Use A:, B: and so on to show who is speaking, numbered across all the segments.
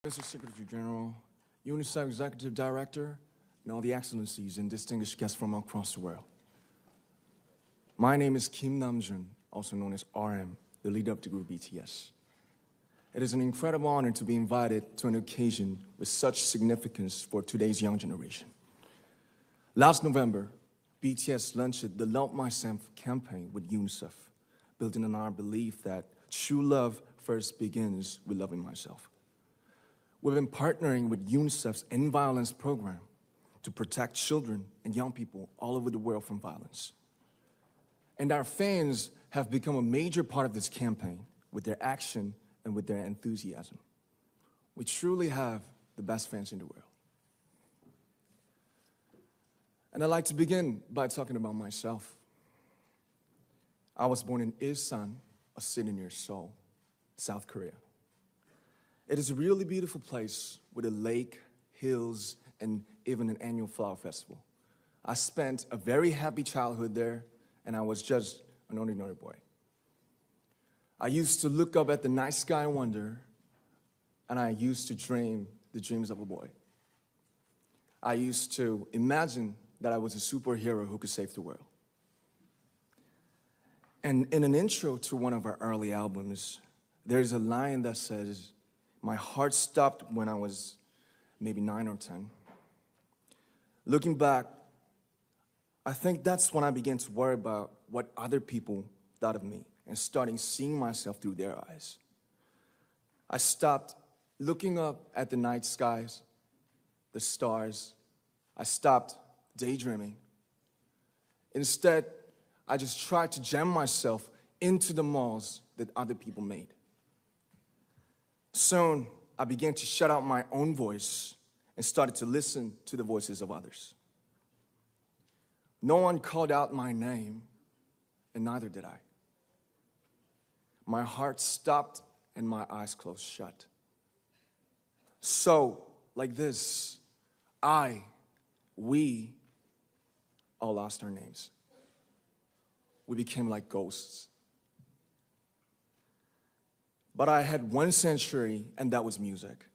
A: Mr. Secretary General, UNICEF Executive Director, and all the excellencies and distinguished guests from across the world. My name is Kim.Namjoon, also known as RM, the leader of the group BTS. It is an incredible honor to be invited to an occasion with such significance for today's young generation. Last November, BTS launched the Love Myself campaign with UNICEF, building on our belief that true love first begins with loving myself. We've been partnering with UNICEF's End Violence program to protect children and young people all over the world from violence. And our fans have become a major part of this campaign with their action and with their enthusiasm. We truly have the best fans in the world. And I'd like to begin by talking about myself. I was born in Ilsan, a city near Seoul, South Korea. It is a really beautiful place with a lake, hills, and even an annual flower festival. I spent a very happy childhood there, and I was just an ordinary boy. I used to look up at the night sky and wonder, and I used to dream the dreams of a boy. I used to imagine that I was a superhero who could save the world. And in an intro to one of our early albums, there's a line that says, "My heart stopped when I was maybe 9 or 10. Looking back, I think that's when I began to worry about what other people thought of me and starting seeing myself through their eyes. I stopped looking up at the night skies, the stars. I stopped daydreaming. Instead, I just tried to jam myself into the malls that other people made. Soon, I began to shut out my own voice and started to listen to the voices of others. No one called out my name, and neither did I. My heart stopped and my eyes closed shut. So, like this, we all lost our names. We became like ghosts. But I had one sanctuary, and that was music.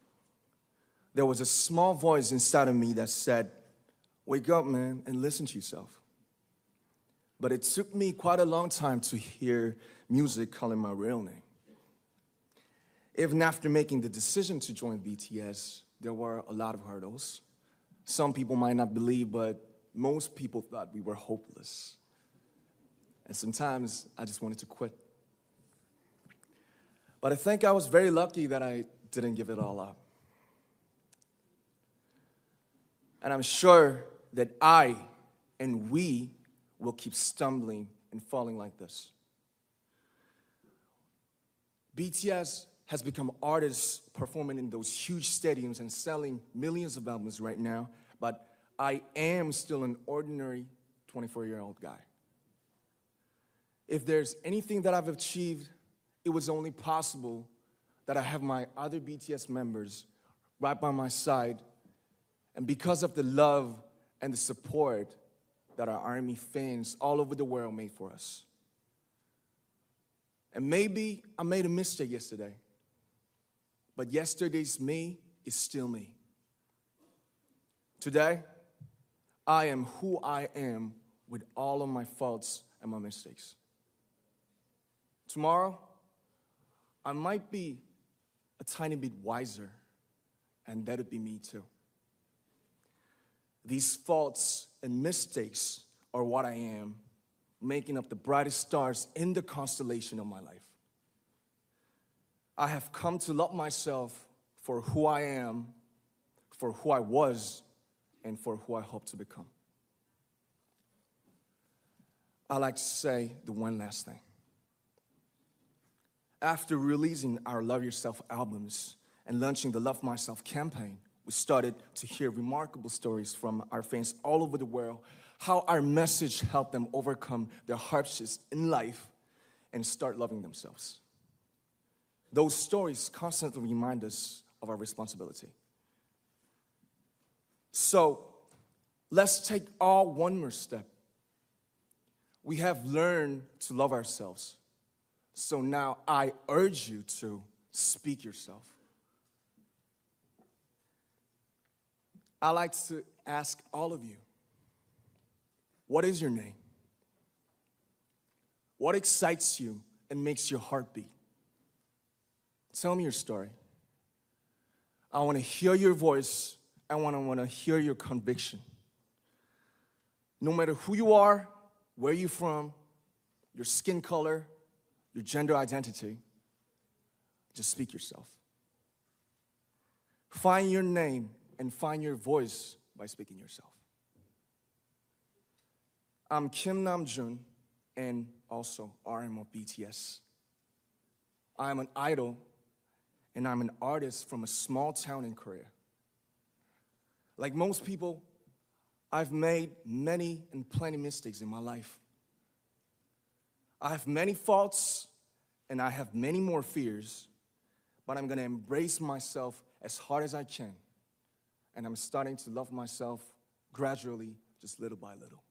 A: There was a small voice inside of me that said, "Wake up, man, and listen to yourself." But it took me quite a long time to hear music calling my real name. Even after making the decision to join BTS, there were a lot of hurdles. Some people might not believe, but most people thought we were hopeless. And sometimes I just wanted to quit. But I think I was very lucky that I didn't give it all up. And I'm sure that I and we will keep stumbling and falling like this. BTS has become artists performing in those huge stadiums and selling millions of albums right now, but I am still an ordinary 24-year-old guy. If there's anything that I've achieved, it was only possible that I have my other BTS members right by my side, and because of the love and the support that our ARMY fans all over the world made for us. And maybe I made a mistake yesterday, but yesterday's me is still me. Today, I am who I am with all of my faults and my mistakes. Tomorrow, I might be a tiny bit wiser, and that would be me too. These faults and mistakes are what I am, making up the brightest stars in the constellation of my life. I have come to love myself for who I am, for who I was, and for who I hope to become. I like to say the one last thing. After releasing our Love Yourself albums and launching the Love Myself campaign, we started to hear remarkable stories from our fans all over the world, how our message helped them overcome their hardships in life and start loving themselves. Those stories constantly remind us of our responsibility. So, let's take all one more step. We have learned to love ourselves. So now I urge you to speak yourself. I'd like to ask all of you, what is your name? What excites you and makes your heart beat? Tell me your story. I want to hear your voice. I want to hear your conviction. No matter who you are, where you're from, your skin color, your gender identity, just speak yourself. Find your name and find your voice by speaking yourself. I'm Kim.Namjoon and also RM of BTS. I'm an idol and I'm an artist from a small town in Korea. Like most people, I've made many and plenty mistakes in my life. I have many faults and I have many more fears, but I'm gonna embrace myself as hard as I can. And I'm starting to love myself gradually, just little by little.